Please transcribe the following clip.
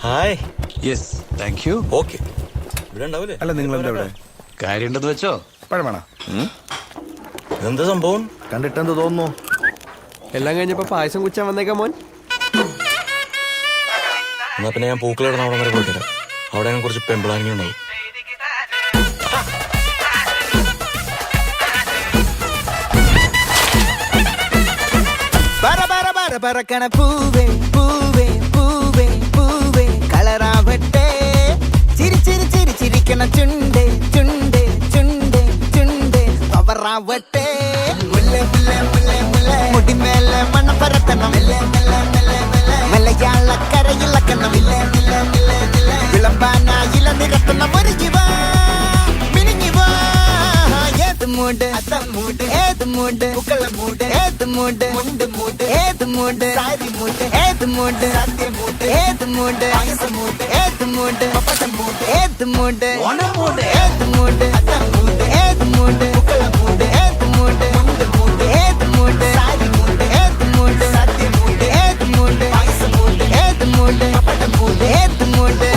Hi. Yes thank you. Okay. ഇവിടെ ഉണ്ടാവില്ലേ? അല്ല നിങ്ങൾ എന്താ ഇവിടെ? കാര്യമുണ്ടെന്ന് വെച്ചോ. പഴമണ എന്താ സംഭവം? കണ്ടിട്ടെന്ത് തോന്നുന്നു? എല്ലാം കഴിഞ്ഞപ്പോ പായസം കുച്ചാൻ വന്നേക്കാം മോൻ. എന്നാ പിന്നെ ഞാൻ പൂക്കളിടണ അവിടെ വരെ പോയിട്ട് വരാം. അവിടെ ഞാൻ കുറച്ച് പെമ്പിളാനിങ്ങളുണ്ടാവും. പറക്കണ പൂവേ പൂവേ പൂവേ പൂവേ കളറാവട്ടെ. ചിരി ചിരി ചിരി ചിരിക്കണ ചുണ്ടേ ചുണ്ടേ ചുണ്ടേ ചുണ്ടേ പവറാവട്ടെ. മുല്ല മുല്ല മുല്ല മുല്ല മുടിമേലെ മണ്ണ പരത്തണം. മലയാളക്കരയിലക്കണം. വിളമ്പാനായില നിരത്തണം. ഒരു ജീവ മിനിഞ്ഞു വാ. ഏത് മൂട് മൂട് ഏത് മൂട് പൂക്കള മൂട് ഏത് മൂട് മുണ്ട് മൂട് ഏത് മൂട് സാരി മൂട് ഏത് മൂട് സത്യ മൂട് ഏത് മൂട് മൂട് ഏത് മൂട് മൂട് ഏത് മൂട് മൂട് ഏത് മൂട് മൂട് ഏത് മൂട് പൂക്കള മൂട് ഏത് മൂട് മുണ്ട് മൂട് ഏത് മൂട് സാരി മൂട് ഏത് മൂട് സത്യ മൂട് ഏത് മൂട് മൂട് ഏത് മൂട് മൂട് ഏത് മൂട്